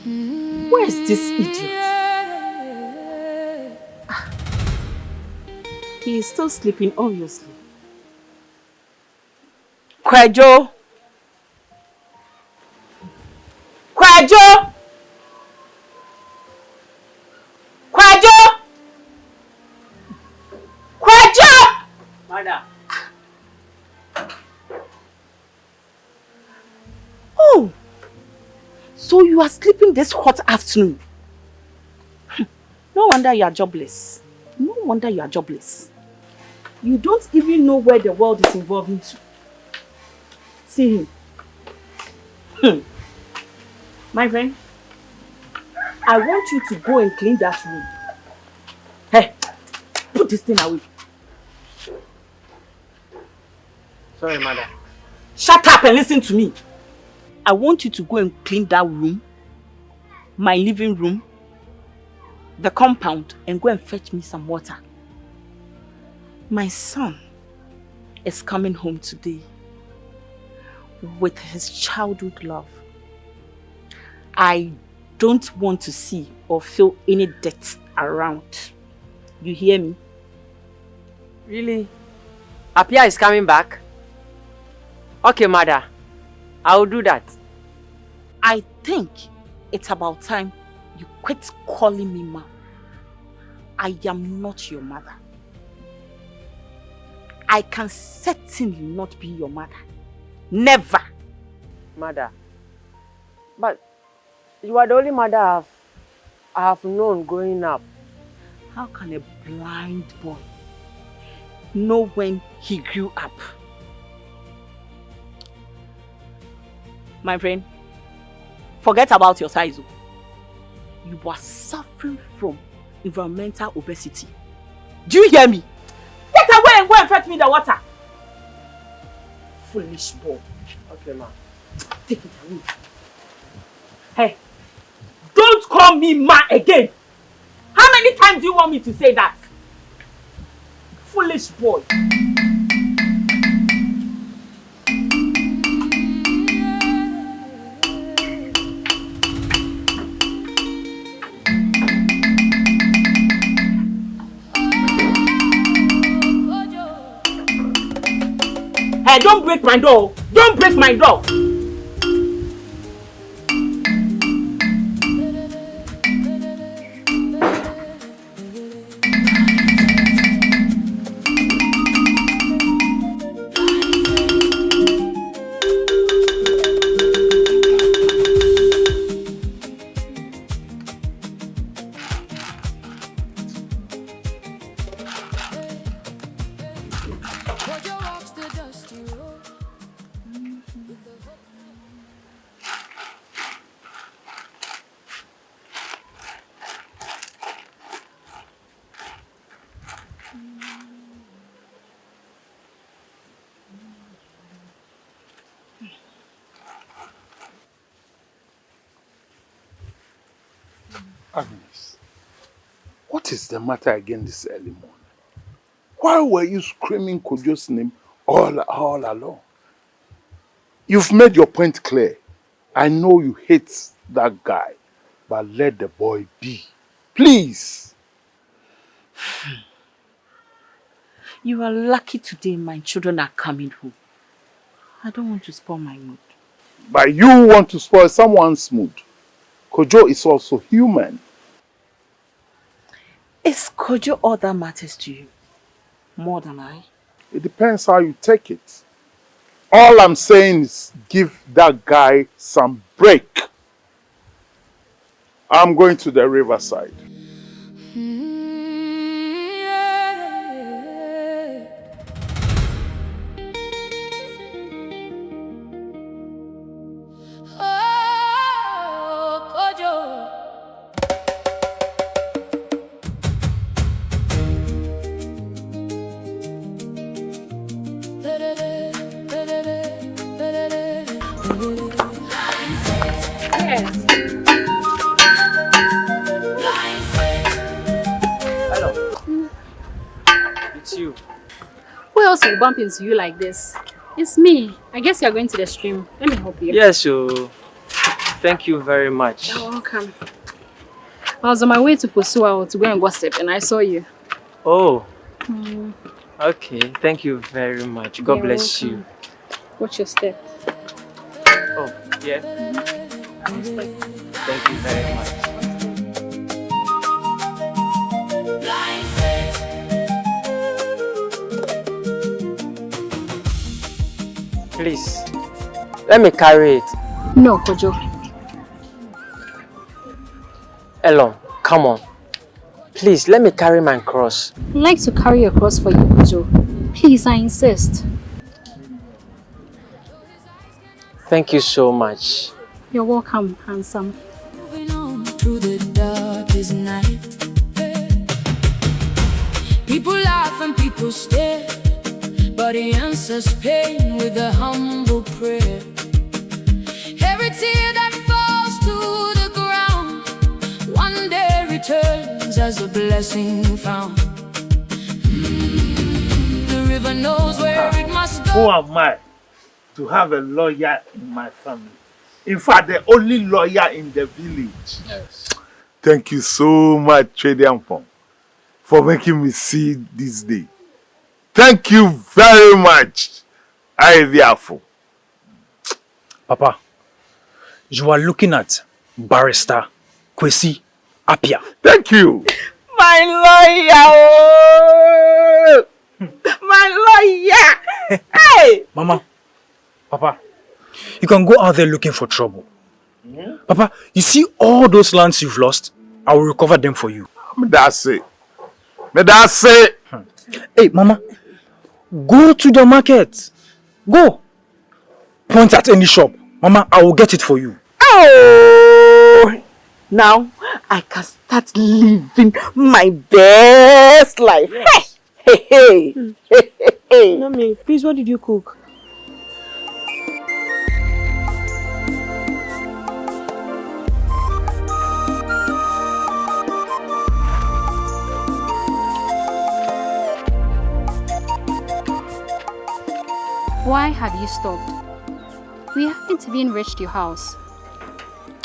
Where is this idiot? He is still sleeping, obviously. Kojo! Kojo! Kojo! Kojo! Madam. Oh! So you are sleeping this hot afternoon? No wonder you are jobless. No wonder you are jobless. You don't even know where the world is evolving to. See him. My friend, I want you to go and clean that room. Hey, put this thing away. Sorry, madam. Shut up and listen to me. I want you to go and clean that room, my living room, the compound, and go and fetch me some water. My son is coming home today with his childhood love. I don't want to see or feel any dirt around. You hear me? Really? Apia is coming back? Okay, mother. I will do that. I think it's about time you quit calling me ma. I am not your mother. I can certainly not be your mother. Never. Mother. But you are the only mother I have known growing up. How can a blind boy know when he grew up? My friend, forget about your size. You are suffering from environmental obesity. Do you hear me? Get away and go and fetch me the water. Foolish boy. Okay, ma. Take it away. Hey, don't call me ma again. How many times do you want me to say that? Foolish boy. Hey, don't break my door. Don't break my door. Agnes, what is the matter again this early morning? Why were you screaming Kojo's name all along? You've made your point clear. I know you hate that guy, but let the boy be. Please. You are lucky today my children are coming home. I don't want to spoil my mood. But you want to spoil someone's mood. Kojo is also human. Is Kojo all that matters to you? More than I? It depends how you take it. All I'm saying is give that guy some break. I'm going to the riverside. Who else will bump into you like this? It's me. I guess you're going to the stream. Let me help you. Yes, so. Thank you very much. You're welcome. I was on my way to Fosua to go and gossip and I saw you. Oh. Okay, thank you very much. God bless you. Watch your step. Oh, yeah. Thank you very much. Please, let me carry it. No, Kojo. Elon, come on. Please, let me carry my cross. I'd like to carry a cross for you, Kojo. Please, I insist. Thank you so much. You're welcome, handsome. Moving on through the darkest night. People laugh and people stare, but he answers pain with a humble prayer. Every tear that falls to the ground one day returns as a blessing found. The river knows where it must go. Who am I to have a lawyer in my family? In fact, the only lawyer in the village. Yes. Thank you so much, Chediampong, for making me see this day. Thank you very much. I therefore. Papa, you are looking at Barrister Kwesi Apia. Thank you. My lawyer! My lawyer! Hey! Mama, Papa, you can go out there looking for trouble. Papa, you see all those lands you've lost? I will recover them for you. That's it. That's it. Hey, Mama, go to the market. Go. Point at any shop. Mama, I will get it for you. Oh! Now I can start living my best life. Yes. Hey, hey, hey, hey, hey. Mommy, please, what did you cook? Why have you stopped? We haven't even reached your house.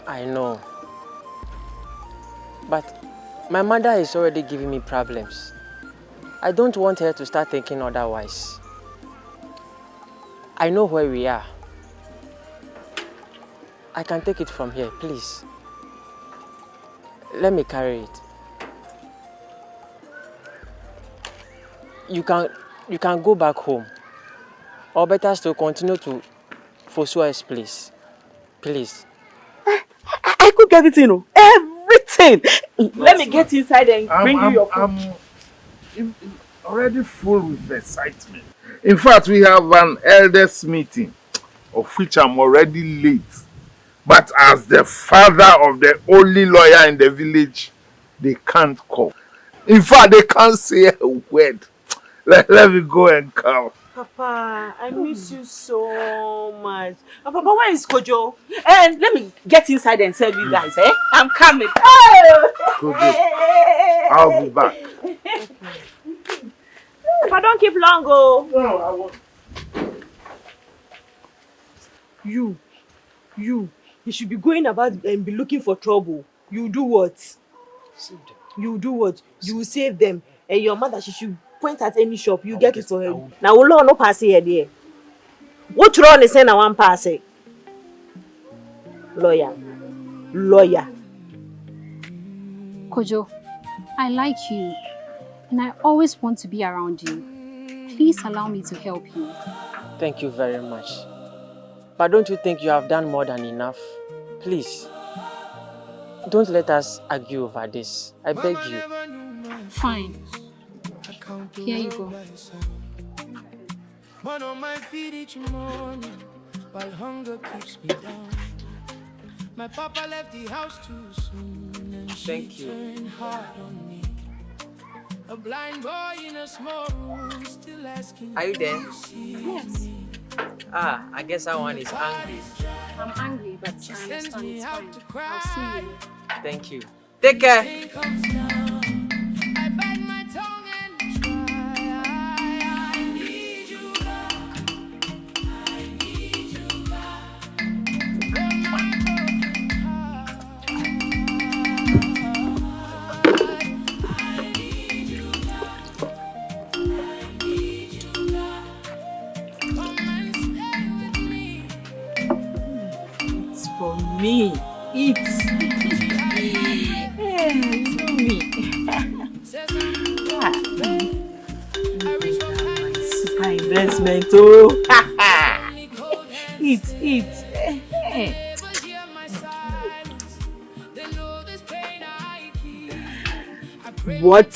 I know. But my mother is already giving me problems. I don't want her to start thinking otherwise. I know where we are. I can take it from here, please. Let me carry it. You can go back home. Or better still, continue to Fosua's place. Please. I cook everything, oh. Everything. Let me get inside and bring you your food. I'm already full with excitement. In fact, we have an elders meeting, of which I'm already late. But as the father of the only lawyer in the village, they can't come. In fact, they can't say a word. Let me go and come. Papa, I miss you so much. Papa, where is Kojo? And let me get inside and tell you guys, eh? I'm coming. Oh! Kojo, I'll be back. Papa, don't keep long, oh. No, I won't. You should be going about and be looking for trouble. You do what? Save them. You do what? You will save them. And your mother, she should point at any shop. You get it for her. Now, we'll no pass here, dear. What wrong is saying I want pass it? Lawyer. Kojo, I like you. And I always want to be around you. Please allow me to help you. Thank you very much. But don't you think you have done more than enough? Please. Don't let us argue over this. I beg you. Fine. Here you go. One on my feet each morning while hunger keeps me down. My papa left the house too soon and Thank you. turned hard on me. A blind boy in a small room still asking. Are you there? Yes. I guess that one is angry. I'm angry, but I understand it's fine. I'll see you. Thank you. Take care. I bite my tongue and try. I need you back. I need you back. From my broken Me. Eat. Hey, you know me. Super investment, oh. Eat. What?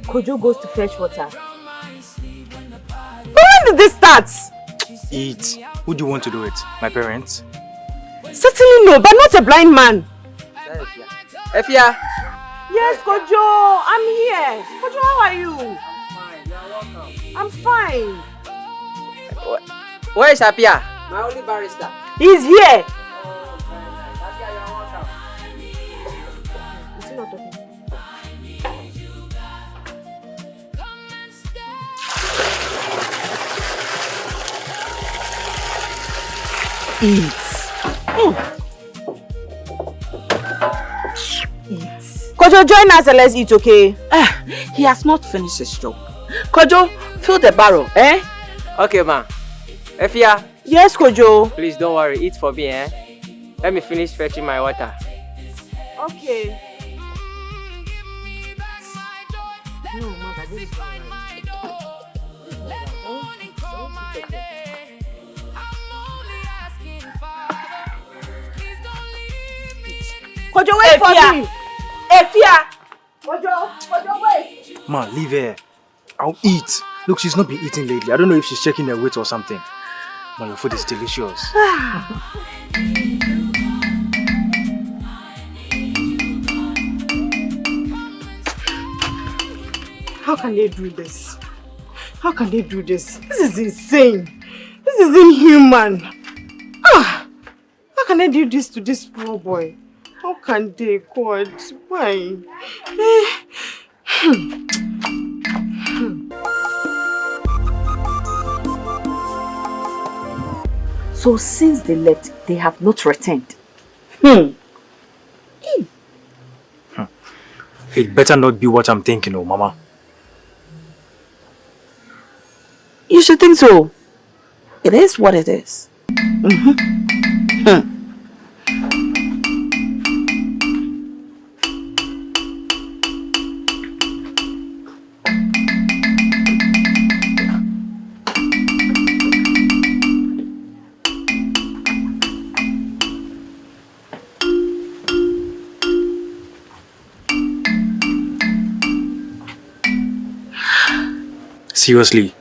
Kojo goes to fetch water. When did this start? Eat. Who do you want to do it? My parents? Certainly no, but not a blind man. Efia. Yes, Kojo, I'm here. Kojo, how are you? I'm fine. Where is Apia? My only barrister. He's here. Eat. Kojo, join us and let's eat, okay? He has not finished his job. Kojo, fill the barrel, eh? Okay, ma. Efia. Yes, Kojo. Please don't worry. Eat for me, eh? Let me finish fetching my water. Okay. No, mother, this is Kojo, wait for me. Efia. Kojo, wait. Ma, leave her. I'll eat. Look, she's not been eating lately. I don't know if she's checking her weight or something. Ma, your food is delicious. How can they do this? How can they do this? This is insane. This is inhuman. How can they do this to this poor boy? How can they, God? Why? So since they left, they have not returned. It better not be what I'm thinking, oh, Mama. You should think so. It is what it is. Seriously.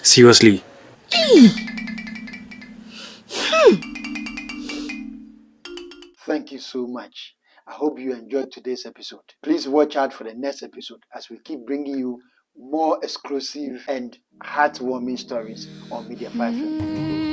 Seriously. Thank you so much. I hope you enjoyed today's episode. Please watch out for the next episode as we keep bringing you more exclusive and heartwarming stories on Media 5.